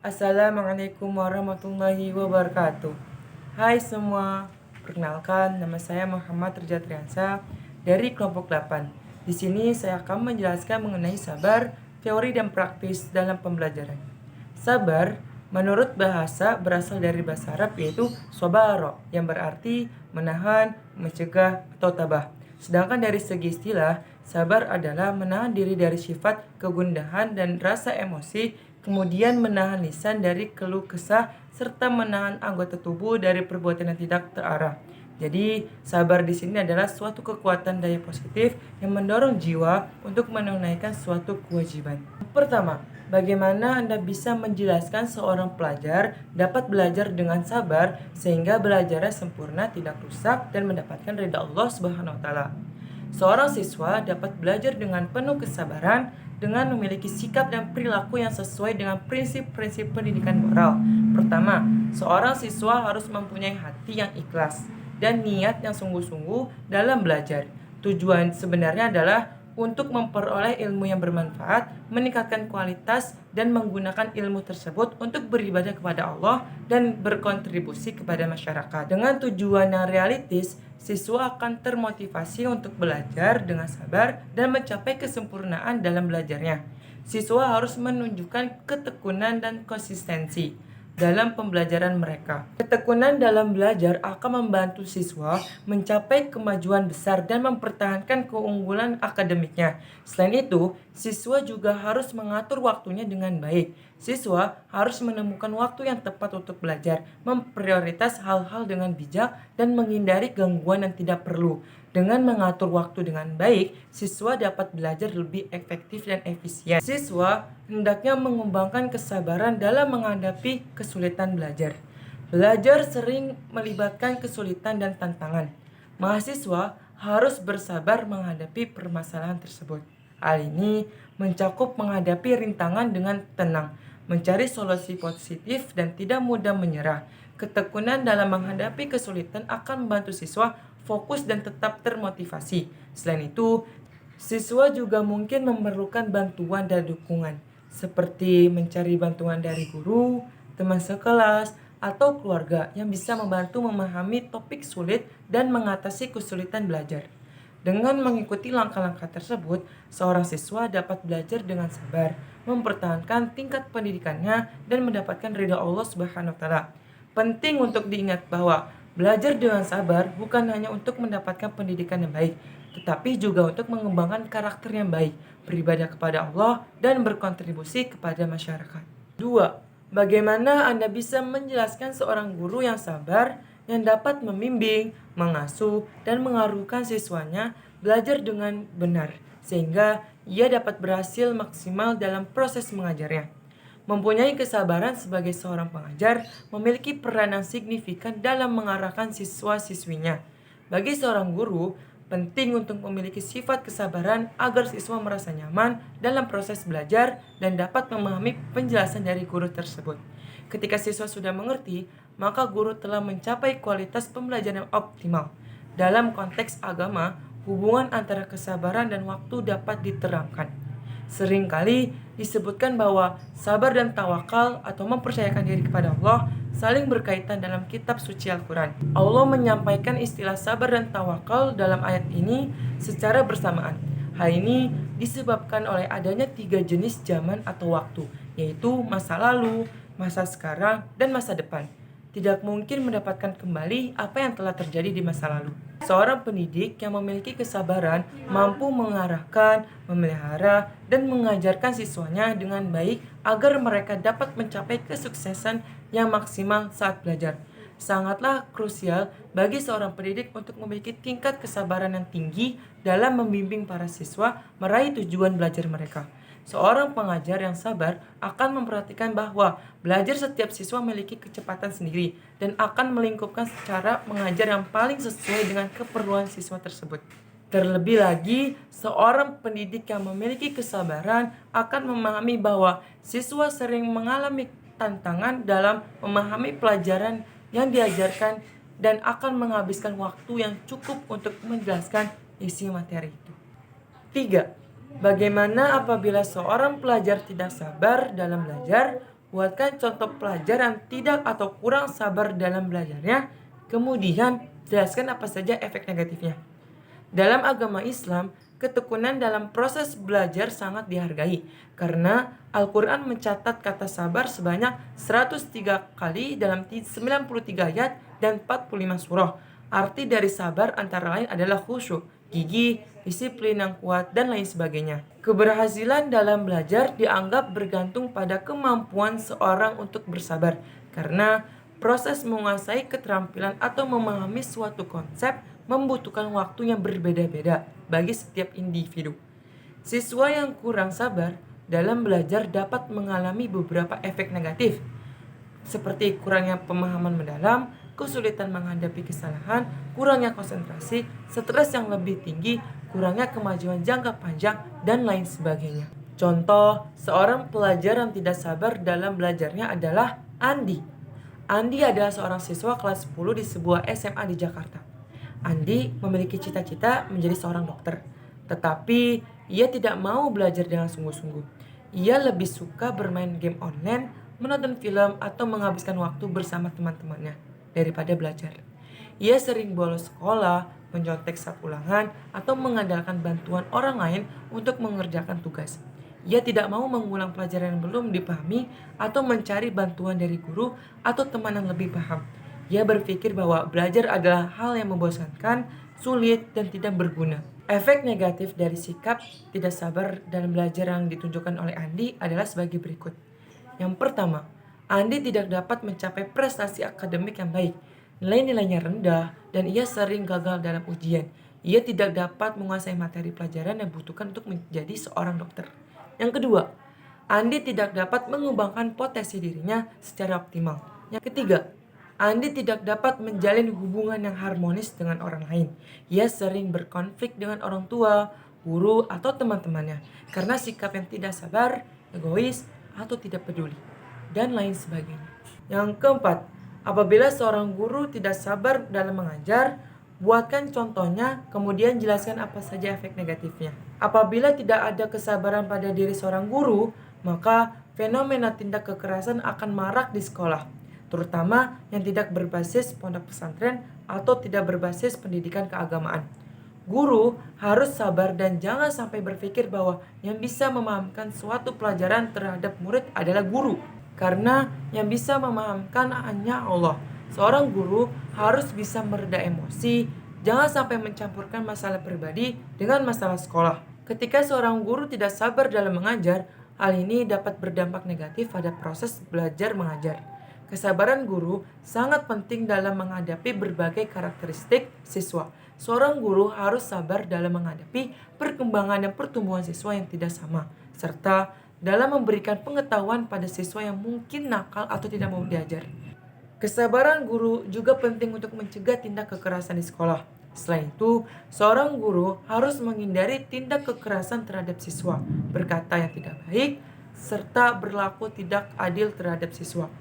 Assalamualaikum warahmatullahi wabarakatuh. Hai semua, perkenalkan nama saya Muhammad Rizal Triansa dari kelompok 8. Di sini saya akan menjelaskan mengenai sabar, teori dan praktis dalam pembelajaran. Sabar menurut bahasa berasal dari bahasa Arab yaitu sobaro yang berarti menahan, mencegah atau tabah. Sedangkan dari segi istilah, sabar adalah menahan diri dari sifat kegundahan dan rasa emosi, kemudian menahan lisan dari keluh kesah, serta menahan anggota tubuh dari perbuatan yang tidak terarah. Jadi, sabar di sini adalah suatu kekuatan daya positif yang mendorong jiwa untuk menunaikan suatu kewajiban. Pertama, bagaimana Anda bisa menjelaskan seorang pelajar dapat belajar dengan sabar sehingga belajarnya sempurna, tidak rusak, dan mendapatkan ridha Allah Subhanahu wa taala? Seorang siswa dapat belajar dengan penuh kesabaran dengan memiliki sikap dan perilaku yang sesuai dengan prinsip-prinsip pendidikan moral. Pertama, seorang siswa harus mempunyai hati yang ikhlas dan niat yang sungguh-sungguh dalam belajar. Tujuan sebenarnya adalah untuk memperoleh ilmu yang bermanfaat, meningkatkan kualitas, dan menggunakan ilmu tersebut untuk beribadah kepada Allah dan berkontribusi kepada masyarakat. Dengan tujuan yang realistis, siswa akan termotivasi untuk belajar dengan sabar dan mencapai kesempurnaan dalam belajarnya. Siswa harus menunjukkan ketekunan dan konsistensi dalam pembelajaran mereka. Ketekunan dalam belajar akan membantu siswa mencapai kemajuan besar dan mempertahankan keunggulan akademiknya. Selain itu, siswa juga harus mengatur waktunya dengan baik. Siswa harus menemukan waktu yang tepat untuk belajar, memprioritas hal-hal dengan bijak, dan menghindari gangguan yang tidak perlu. Dengan mengatur waktu dengan baik, siswa dapat belajar lebih efektif dan efisien. Siswa hendaknya mengembangkan kesabaran dalam menghadapi kesulitan belajar. Belajar sering melibatkan kesulitan dan tantangan. Mahasiswa harus bersabar menghadapi permasalahan tersebut. Hal ini mencakup menghadapi rintangan dengan tenang, mencari solusi positif, dan tidak mudah menyerah. Ketekunan dalam menghadapi kesulitan akan membantu siswa fokus dan tetap termotivasi. Selain itu, siswa juga mungkin memerlukan bantuan dan dukungan, seperti mencari bantuan dari guru, teman sekelas, atau keluarga yang bisa membantu memahami topik sulit dan mengatasi kesulitan belajar. Dengan mengikuti langkah-langkah tersebut, seorang siswa dapat belajar dengan sabar, mempertahankan tingkat pendidikannya, dan mendapatkan ridha Allah Subhanahu wa taala. Penting untuk diingat bahwa belajar dengan sabar bukan hanya untuk mendapatkan pendidikan yang baik, tetapi juga untuk mengembangkan karakter yang baik, beribadah kepada Allah, dan berkontribusi kepada masyarakat. 2. Bagaimana Anda bisa menjelaskan seorang guru yang sabar yang dapat membimbing, mengasuh, dan mengarahkan siswanya belajar dengan benar, sehingga ia dapat berhasil maksimal dalam proses mengajarnya? Mempunyai kesabaran sebagai seorang pengajar memiliki peranan signifikan dalam mengarahkan siswa-siswinya. Bagi seorang guru, penting untuk memiliki sifat kesabaran agar siswa merasa nyaman dalam proses belajar dan dapat memahami penjelasan dari guru tersebut. Ketika siswa sudah mengerti, maka guru telah mencapai kualitas pembelajaran yang optimal. Dalam konteks agama, hubungan antara kesabaran dan waktu dapat diterapkan. Seringkali disebutkan bahwa sabar dan tawakal atau mempercayakan diri kepada Allah saling berkaitan dalam kitab suci Al-Quran. Allah menyampaikan istilah sabar dan tawakal dalam ayat ini secara bersamaan. Hal ini disebabkan oleh adanya 3 jenis zaman atau waktu, yaitu masa lalu, masa sekarang, dan masa depan. Tidak mungkin mendapatkan kembali apa yang telah terjadi di masa lalu. Seorang pendidik yang memiliki kesabaran mampu mengarahkan, memelihara, dan mengajarkan siswanya dengan baik agar mereka dapat mencapai kesuksesan yang maksimal saat belajar. Sangatlah krusial bagi seorang pendidik untuk memiliki tingkat kesabaran yang tinggi dalam membimbing para siswa meraih tujuan belajar mereka. Seorang pengajar yang sabar akan memperhatikan bahwa belajar setiap siswa memiliki kecepatan sendiri dan akan melingkupkan cara mengajar yang paling sesuai dengan keperluan siswa tersebut. Terlebih lagi, seorang pendidik yang memiliki kesabaran akan memahami bahwa siswa sering mengalami tantangan dalam memahami pelajaran yang diajarkan dan akan menghabiskan waktu yang cukup untuk menjelaskan isi materi itu. 3. Bagaimana apabila seorang pelajar tidak sabar dalam belajar? buatkan contoh pelajar yang tidak atau kurang sabar dalam belajarnya, kemudian jelaskan apa saja efek negatifnya. Dalam agama Islam, ketekunan dalam proses belajar sangat dihargai karena Al-Quran mencatat kata sabar sebanyak 103 kali dalam 93 ayat dan 45 surah. Arti dari sabar antara lain adalah khusyuk, gigih, disiplin yang kuat, dan lain sebagainya. Keberhasilan dalam belajar dianggap bergantung pada kemampuan seorang untuk bersabar karena proses menguasai keterampilan atau memahami suatu konsep membutuhkan waktu yang berbeda-beda bagi setiap individu. Siswa yang kurang sabar dalam belajar dapat mengalami beberapa efek negatif, seperti kurangnya pemahaman mendalam, kesulitan menghadapi kesalahan, kurangnya konsentrasi, stres yang lebih tinggi, kurangnya kemajuan jangka panjang, dan lain sebagainya. Contoh, seorang pelajar yang tidak sabar dalam belajarnya adalah Andi. Andi adalah seorang siswa kelas 10 di sebuah SMA di Jakarta. Andi memiliki cita-cita menjadi seorang dokter, tetapi ia tidak mau belajar dengan sungguh-sungguh. Ia lebih suka bermain game online, menonton film, atau menghabiskan waktu bersama teman-temannya daripada belajar. Ia sering bolos sekolah, mencontek saat ulangan, atau mengandalkan bantuan orang lain untuk mengerjakan tugas. Ia tidak mau mengulang pelajaran yang belum dipahami atau mencari bantuan dari guru atau teman yang lebih paham. Ia berpikir bahwa belajar adalah hal yang membosankan, sulit, dan tidak berguna. Efek negatif dari sikap tidak sabar dalam belajar yang ditunjukkan oleh Andi adalah sebagai berikut. Yang pertama, Andi tidak dapat mencapai prestasi akademik yang baik. Nilai-nilainya rendah dan ia sering gagal dalam ujian. Ia tidak dapat menguasai materi pelajaran yang dibutuhkan untuk menjadi seorang dokter. Yang kedua, Andi tidak dapat mengembangkan potensi dirinya secara optimal. Yang ketiga, Andi tidak dapat menjalin hubungan yang harmonis dengan orang lain. Ia sering berkonflik dengan orang tua, guru, atau teman-temannya karena sikap yang tidak sabar, egois, atau tidak peduli, dan lain sebagainya. Yang keempat, apabila seorang guru tidak sabar dalam mengajar, buatkan contohnya, kemudian jelaskan apa saja efek negatifnya. Apabila tidak ada kesabaran pada diri seorang guru, maka fenomena tindak kekerasan akan marak di sekolah, terutama yang tidak berbasis pondok pesantren atau tidak berbasis pendidikan keagamaan. Guru harus sabar dan jangan sampai berpikir bahwa yang bisa memahamkan suatu pelajaran terhadap murid adalah guru, karena yang bisa memahamkan hanya Allah. Seorang guru harus bisa mereda emosi, jangan sampai mencampurkan masalah pribadi dengan masalah sekolah. Ketika seorang guru tidak sabar dalam mengajar, hal ini dapat berdampak negatif pada proses belajar mengajar. Kesabaran guru sangat penting dalam menghadapi berbagai karakteristik siswa. Seorang guru harus sabar dalam menghadapi perkembangan dan pertumbuhan siswa yang tidak sama, serta dalam memberikan pengetahuan pada siswa yang mungkin nakal atau tidak mau diajar. Kesabaran guru juga penting untuk mencegah tindak kekerasan di sekolah. Selain itu, seorang guru harus menghindari tindak kekerasan terhadap siswa, berkata yang tidak baik, serta berlaku tidak adil terhadap siswa.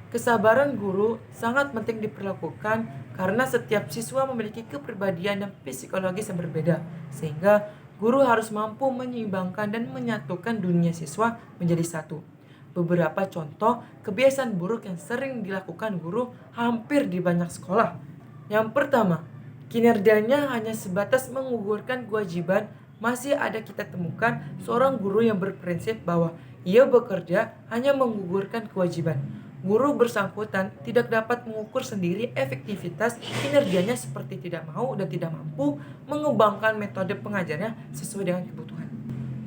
Kesabaran guru sangat penting diperlakukan karena setiap siswa memiliki kepribadian dan psikologis yang berbeda, sehingga guru harus mampu menyeimbangkan dan menyatukan dunia siswa menjadi satu. Beberapa contoh kebiasaan buruk yang sering dilakukan guru hampir di banyak sekolah. Yang pertama, kinerjanya hanya sebatas menggugurkan kewajiban. Masih ada kita temukan seorang guru yang berprinsip bahwa ia bekerja hanya menggugurkan kewajiban. Guru bersangkutan tidak dapat mengukur sendiri efektivitas kinerjanya seperti tidak mau dan tidak mampu mengembangkan metode pengajarnya sesuai dengan kebutuhan.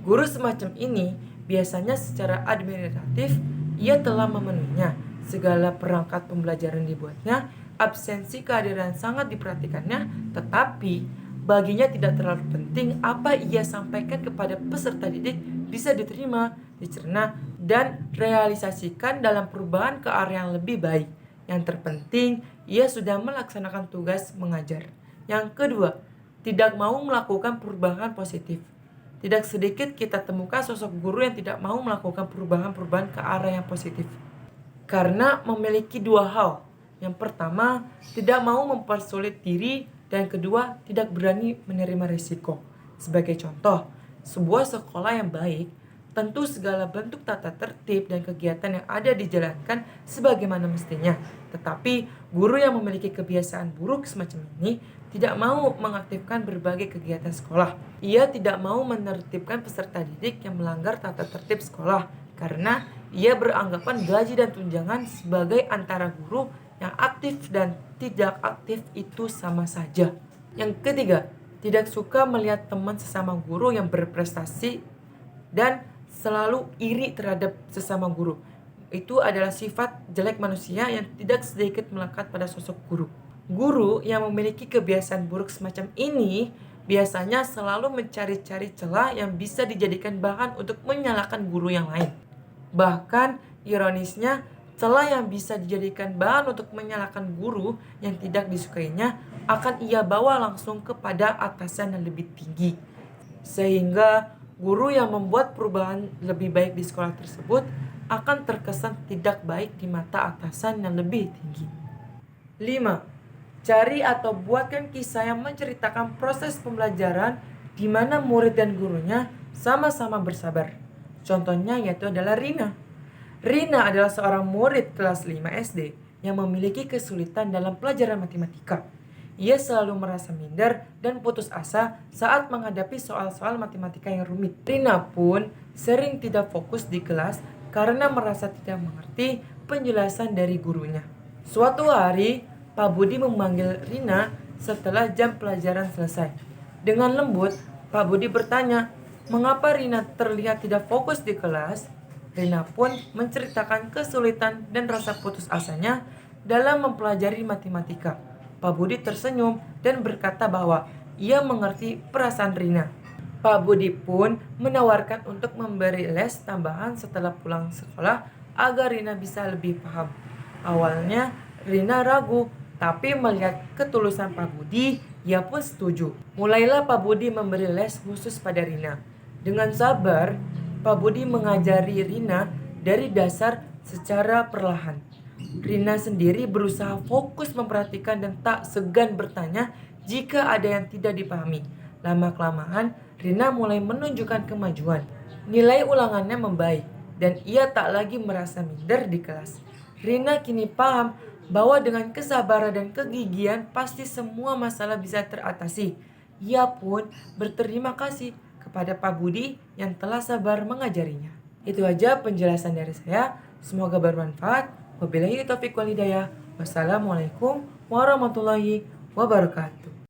Guru semacam ini biasanya secara administratif ia telah memenuhinya, segala perangkat pembelajaran dibuatnya, absensi kehadiran sangat diperhatikannya, tetapi baginya tidak terlalu penting apa ia sampaikan kepada peserta didik bisa diterima, dicerna, dan realisasikan dalam perubahan ke arah yang lebih baik. Yang terpenting, ia sudah melaksanakan tugas mengajar. Yang kedua, tidak mau melakukan perubahan positif. Tidak sedikit kita temukan sosok guru yang tidak mau melakukan perubahan-perubahan ke arah yang positif, karena memiliki dua hal. Yang pertama, tidak mau mempersulit diri, dan kedua, tidak berani menerima risiko. Sebagai contoh, sebuah sekolah yang baik Tentu segala bentuk tata tertib dan kegiatan yang ada dijalankan sebagaimana mestinya. Tetapi guru yang memiliki kebiasaan buruk semacam ini tidak mau mengaktifkan berbagai kegiatan sekolah. Ia tidak mau menertibkan peserta didik yang melanggar tata tertib sekolah karena ia beranggapan gaji dan tunjangan sebagai antara guru yang aktif dan tidak aktif itu sama saja. Yang ketiga, tidak suka melihat teman sesama guru yang berprestasi dan selalu iri terhadap sesama guru. Itu adalah sifat jelek manusia yang tidak sedikit melekat pada sosok guru. Guru yang memiliki kebiasaan buruk semacam ini biasanya selalu mencari-cari celah yang bisa dijadikan bahan untuk menyalahkan guru yang lain. Bahkan ironisnya, celah yang bisa dijadikan bahan untuk menyalahkan guru yang tidak disukainya akan ia bawa langsung kepada atasan yang lebih tinggi. Sehingga guru yang membuat perubahan lebih baik di sekolah tersebut akan terkesan tidak baik di mata atasan yang lebih tinggi. 5. Cari atau buatkan kisah yang menceritakan proses pembelajaran di mana murid dan gurunya sama-sama bersabar. Contohnya yaitu adalah Rina. Rina adalah seorang murid kelas 5 SD yang memiliki kesulitan dalam pelajaran matematika. Ia selalu merasa minder dan putus asa saat menghadapi soal-soal matematika yang rumit. Rina pun sering tidak fokus di kelas karena merasa tidak mengerti penjelasan dari gurunya. Suatu hari, Pak Budi memanggil Rina setelah jam pelajaran selesai. Dengan lembut, Pak Budi bertanya, mengapa Rina terlihat tidak fokus di kelas? Rina pun menceritakan kesulitan dan rasa putus asanya dalam mempelajari matematika. Pak Budi tersenyum dan berkata bahwa ia mengerti perasaan Rina. Pak Budi pun menawarkan untuk memberi les tambahan setelah pulang sekolah agar Rina bisa lebih paham. Awalnya Rina ragu, tapi melihat ketulusan Pak Budi, ia pun setuju. Mulailah Pak Budi memberi les khusus pada Rina. Dengan sabar, Pak Budi mengajari Rina dari dasar secara perlahan. Rina sendiri berusaha fokus memperhatikan dan tak segan bertanya jika ada yang tidak dipahami. Lama-kelamaan, Rina mulai menunjukkan kemajuan. Nilai ulangannya membaik dan ia tak lagi merasa minder di kelas. Rina kini paham bahwa dengan kesabaran dan kegigihan pasti semua masalah bisa teratasi. Ia pun berterima kasih kepada Pak Budi yang telah sabar mengajarinya. Itu aja penjelasan dari saya. Semoga bermanfaat. Wabillahi taufiq wal hidayah. Wassalamualaikum warahmatullahi wabarakatuh.